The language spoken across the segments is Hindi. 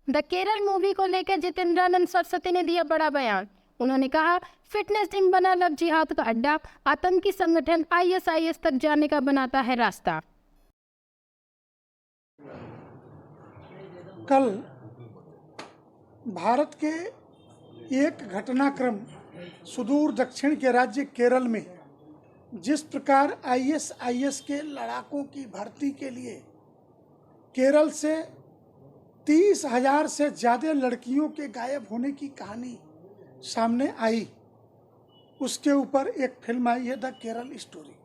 द केरल मूवी को लेकर जितेंद्रानंद सरस्वती ने दिया बड़ा बयान। उन्होंने कहा, फिटनेस जिम बना लव जिहाद का अड्डा, आतंकी संगठन आईएसआईएस तक जाने का बनाता है रास्ता। कल भारत के एक घटनाक्रम सुदूर दक्षिण के राज्य केरल में जिस प्रकार आईएसआईएस के लड़ाकों की भर्ती के लिए केरल से 30,000 से ज़्यादा लड़कियों के गायब होने की कहानी सामने आई, उसके ऊपर एक फिल्म आई है द केरल स्टोरी।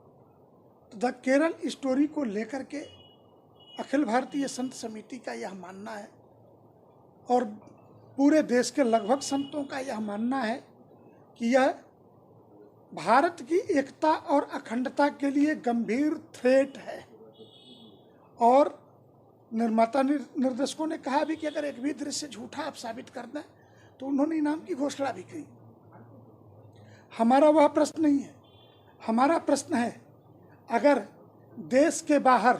तो द केरल स्टोरी को लेकर के अखिल भारतीय संत समिति का यह मानना है और पूरे देश के लगभग संतों का यह मानना है कि यह भारत की एकता और अखंडता के लिए गंभीर थ्रेट है। और निर्माता निर्देशकों ने कहा भी कि अगर एक भी दृश्य झूठा आप साबित कर दें तो उन्होंने इनाम की घोषणा भी की। हमारा वह प्रश्न नहीं है, हमारा प्रश्न है अगर देश के बाहर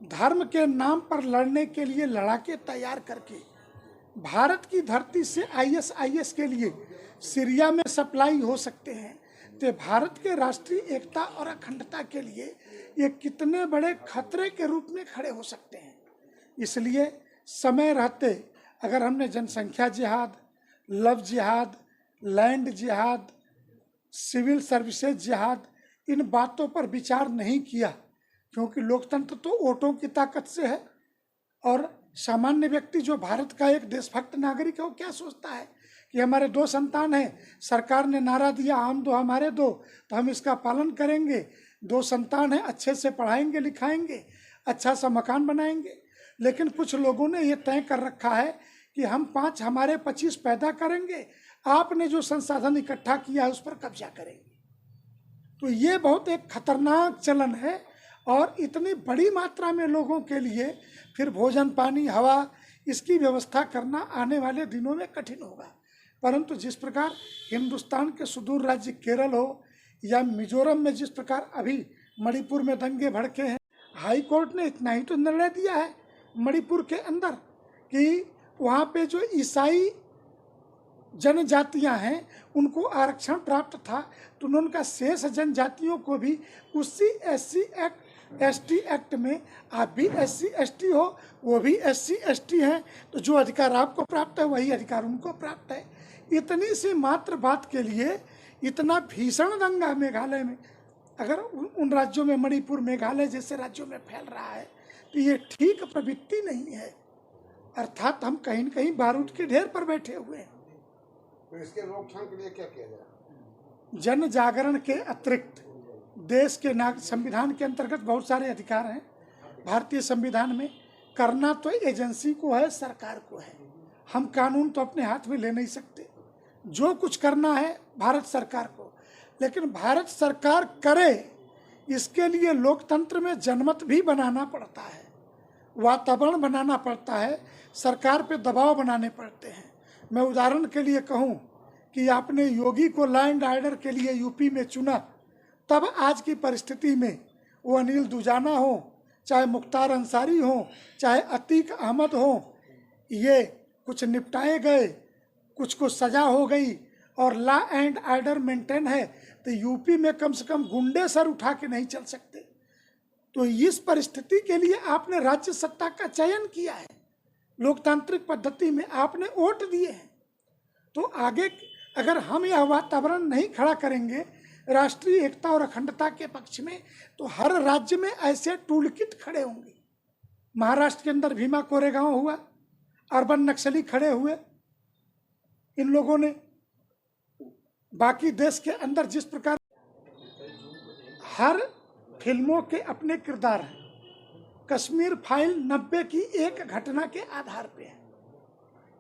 धर्म के नाम पर लड़ने के लिए लड़ाके तैयार करके भारत की धरती से आईएसआईएस के लिए सीरिया में सप्लाई हो सकते हैं तो भारत के राष्ट्रीय एकता और अखंडता के लिए ये कितने बड़े खतरे के रूप में खड़े हो सकते हैं। इसलिए समय रहते अगर हमने जनसंख्या जिहाद, लव जिहाद, लैंड जिहाद, सिविल सर्विसेज जिहाद, इन बातों पर विचार नहीं किया, क्योंकि लोकतंत्र तो वोटों की ताकत से है और सामान्य व्यक्ति जो भारत का एक देशभक्त नागरिक है वो क्या सोचता है कि हमारे 2 संतान हैं, सरकार ने नारा दिया हम 2 हमारे 2, तो हम इसका पालन करेंगे। 2 संतान हैं, अच्छे से पढ़ाएंगे लिखाएंगे, अच्छा सा मकान बनाएंगे। लेकिन कुछ लोगों ने ये तय कर रखा है कि हम 5 हमारे 25 पैदा करेंगे, आपने जो संसाधन इकट्ठा किया है उस पर कब्जा करेंगे। तो ये बहुत एक खतरनाक चलन है और इतनी बड़ी मात्रा में लोगों के लिए फिर भोजन पानी हवा इसकी व्यवस्था करना आने वाले दिनों में कठिन होगा। परंतु जिस प्रकार हिंदुस्तान के सुदूर राज्य केरल हो या मिजोरम में जिस प्रकार अभी मणिपुर में दंगे भड़के हैं, हाई कोर्ट ने इतना ही तो निर्णय दिया है मणिपुर के अंदर कि वहाँ पे जो ईसाई जनजातियां हैं उनको आरक्षण प्राप्त था, तो उन्होंने कहा शेष जनजातियों को भी उसी SC एक्ट ST एक्ट में आप भी SC ST हो, वो भी SC ST हैं, तो जो अधिकार आपको प्राप्त है वही अधिकार उनको प्राप्त है। इतनी सी मात्र बात के लिए इतना भीषण दंगा मेघालय में, अगर उन राज्यों में मणिपुर मेघालय जैसे राज्यों में फैल रहा है तो ये ठीक प्रवृत्ति नहीं है। अर्थात हम कहीं न कहीं बारूद के ढेर पर बैठे हुए हैं। तो इसके रोकथाम के लिए क्या किया जाए? जन जागरण के अतिरिक्त देश के संविधान के अंतर्गत बहुत सारे अधिकार हैं। भारतीय संविधान में करना तो एजेंसी को है, सरकार को है। हम कानून तो अपने हाथ में ले नहीं सकते, जो कुछ करना है भारत सरकार को। लेकिन भारत सरकार करे इसके लिए लोकतंत्र में जनमत भी बनाना पड़ता है, वातावरण बनाना पड़ता है, सरकार पे दबाव बनाने पड़ते हैं। मैं उदाहरण के लिए कहूँ कि आपने योगी को लॉ एंड ऑर्डर के लिए यूपी में चुना, तब आज की परिस्थिति में वो अनिल दुजाना हो, चाहे मुख्तार अंसारी हो, चाहे अतीक अहमद हो, ये कुछ निपटाए गए, कुछ को सजा हो गई और लॉ एंड ऑर्डर मेंटेन है, तो यूपी में कम से कम गुंडे सर उठा के नहीं चल सकते। तो इस परिस्थिति के लिए आपने राज्य सत्ता का चयन किया है, लोकतांत्रिक पद्धति में आपने वोट दिए हैं। तो आगे अगर हम यह वातावरण नहीं खड़ा करेंगे राष्ट्रीय एकता और अखंडता के पक्ष में, तो हर राज्य में ऐसे टूल किट खड़े होंगे। महाराष्ट्र के अंदर भीमा कोरेगांव हुआ, अर्बन नक्सली खड़े हुए इन लोगों ने। बाकी देश के अंदर जिस प्रकार हर फिल्मों के अपने किरदार हैं, कश्मीर फाइल 90 की एक घटना के आधार पे है।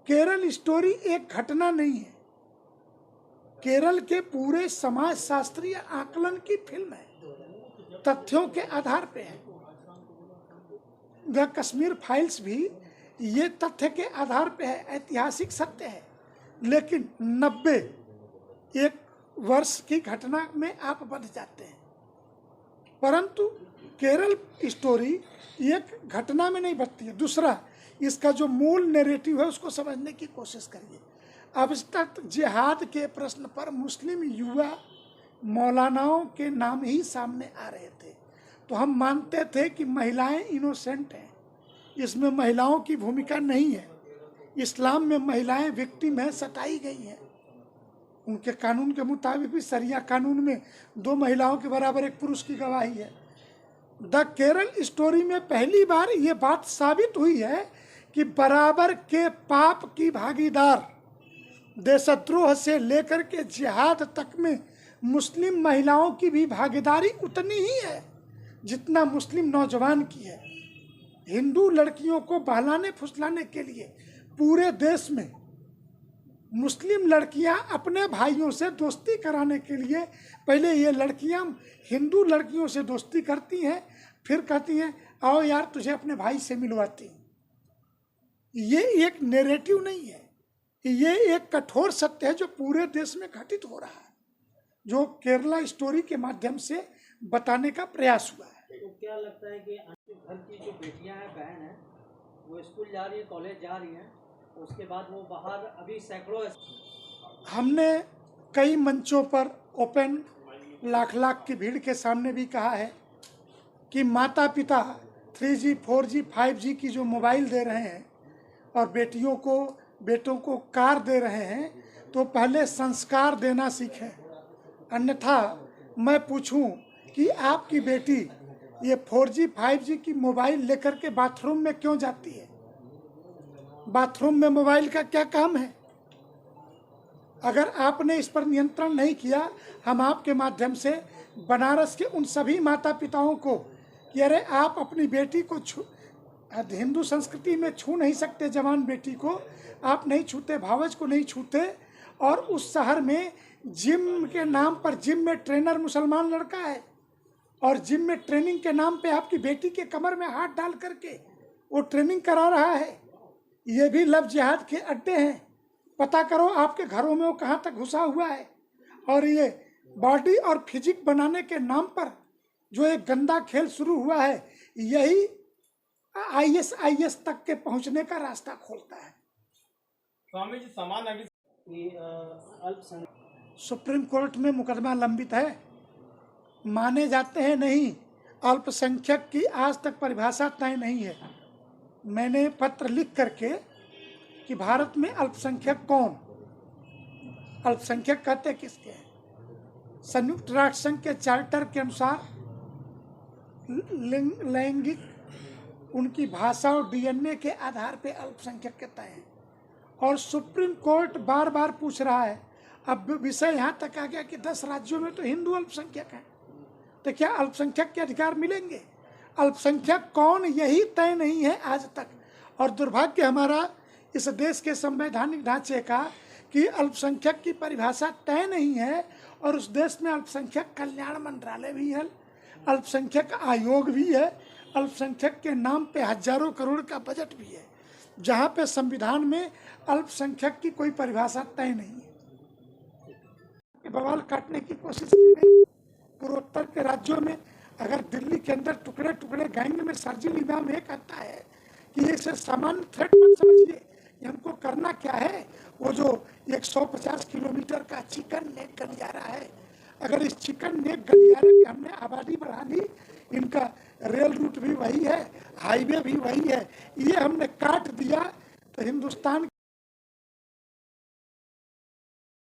केरल स्टोरी एक घटना नहीं है, केरल के पूरे समाज शास्त्रीय आकलन की फिल्म है, तथ्यों के आधार पे है। द कश्मीर फाइल्स भी ये तथ्य के आधार पे है, ऐतिहासिक सत्य है। लेकिन 90 एक वर्ष की घटना में आप बंध जाते हैं, परंतु केरल स्टोरी एक घटना में नहीं बचती है। दूसरा, इसका जो मूल नैरेटिव है उसको समझने की कोशिश करिए। अब तक जिहाद के प्रश्न पर मुस्लिम युवा मौलानाओं के नाम ही सामने आ रहे थे, तो हम मानते थे कि महिलाएं इनोसेंट हैं, इसमें महिलाओं की भूमिका नहीं है। इस्लाम में महिलाएं विक्टिम है, सताई गई हैं। उनके कानून के मुताबिक भी शरिया कानून में 2 महिलाओं के बराबर एक पुरुष की गवाही है। द केरल स्टोरी में पहली बार ये बात साबित हुई है कि बराबर के पाप की भागीदार देशद्रोह से लेकर के जिहाद तक में मुस्लिम महिलाओं की भी भागीदारी उतनी ही है जितना मुस्लिम नौजवान की है। हिंदू लड़कियों को बहलाने फुसलाने के लिए पूरे देश में मुस्लिम लड़कियां अपने भाइयों से दोस्ती कराने के लिए पहले ये लड़कियां हिंदू लड़कियों से दोस्ती करती हैं, फिर कहती हैं आओ यार तुझे अपने भाई से मिलवाती हूँ। ये एक नैरेटिव नहीं है, ये एक कठोर सत्य है जो पूरे देश में घटित हो रहा है, जो केरला स्टोरी के माध्यम से बताने का प्रयास हुआ है। तो क्या लगता है कि घर की जो बेटियां हैं, बहन हैं, वो स्कूल जा रही है, कॉलेज जा रही हैं, उसके बाद वो बाहर अभी सैकड़ों हमने कई मंचों पर ओपन लाख की भीड़ के सामने भी कहा है कि माता पिता 3G, 4G, 5G की जो मोबाइल दे रहे हैं और बेटों को कार दे रहे हैं, तो पहले संस्कार देना सीखें। अन्यथा मैं पूछूं कि आपकी बेटी ये 4G, 5G की मोबाइल लेकर के बाथरूम में क्यों जाती है? बाथरूम में मोबाइल का क्या काम है? अगर आपने इस पर नियंत्रण नहीं किया, हम आपके माध्यम से बनारस के उन सभी माता पिताओं को कि अरे आप अपनी बेटी को हिंदू संस्कृति में छू नहीं सकते, जवान बेटी को आप नहीं छूते, भावज को नहीं छूते, और उस शहर में जिम के नाम पर जिम में ट्रेनर मुसलमान लड़का है और जिम में ट्रेनिंग के नाम पे आपकी बेटी के कमर में हाथ डाल करके वो ट्रेनिंग करा रहा है। ये भी लव जिहाद के अड्डे हैं। पता करो आपके घरों में वो कहाँ तक घुसा हुआ है। और ये बॉडी और फिजिक बनाने के नाम पर जो एक गंदा खेल शुरू हुआ है, यही ISIS तक के पहुंचने का रास्ता खोलता है। स्वामी जी, समान सुप्रीम कोर्ट में मुकदमा लंबित है, माने जाते हैं नहीं। अल्पसंख्यक की आज तक परिभाषा तय नहीं है। मैंने पत्र लिख करके कि भारत में अल्पसंख्यक कौन, अल्पसंख्यक कहते किसके हैं? संयुक्त राष्ट्र संघ के चार्टर के अनुसार लैंगिक उनकी भाषा और DNA के आधार पे अल्पसंख्यक के तय हैं। और सुप्रीम कोर्ट बार बार पूछ रहा है। अब विषय यहाँ तक आ गया कि 10 राज्यों में तो हिंदू अल्पसंख्यक हैं, तो क्या अल्पसंख्यक के अधिकार मिलेंगे? अल्पसंख्यक कौन, यही तय नहीं है आज तक। और दुर्भाग्य हमारा इस देश के संवैधानिक ढांचे का कि अल्पसंख्यक की परिभाषा तय नहीं है, और उस देश में अल्पसंख्यक कल्याण मंत्रालय भी है, अल्पसंख्यक आयोग भी है, अल्पसंख्यक के नाम पे हजारों करोड़ का बजट भी है, जहाँ पे संविधान में अल्पसंख्यक की कोई परिभाषा तय नहीं है। बवाल काटने की कोशिश की गई। पूर्वोत्तर के राज्यों में अगर दिल्ली के अंदर टुकड़े टुकड़े गैंग में सर्जिल इमाम ये कहता है कि इसे सामान्य थ्रेट मत समझिए, कि हमको करना क्या है, वो जो 150 किलोमीटर का चिकन नेक गलियारा है, अगर इस चिकन नेक गलियारे में हमने आबादी बढ़ा दी, इनका रेल रूट भी वही है, हाईवे भी वही है, ये हमने काट दिया, तो हिंदुस्तान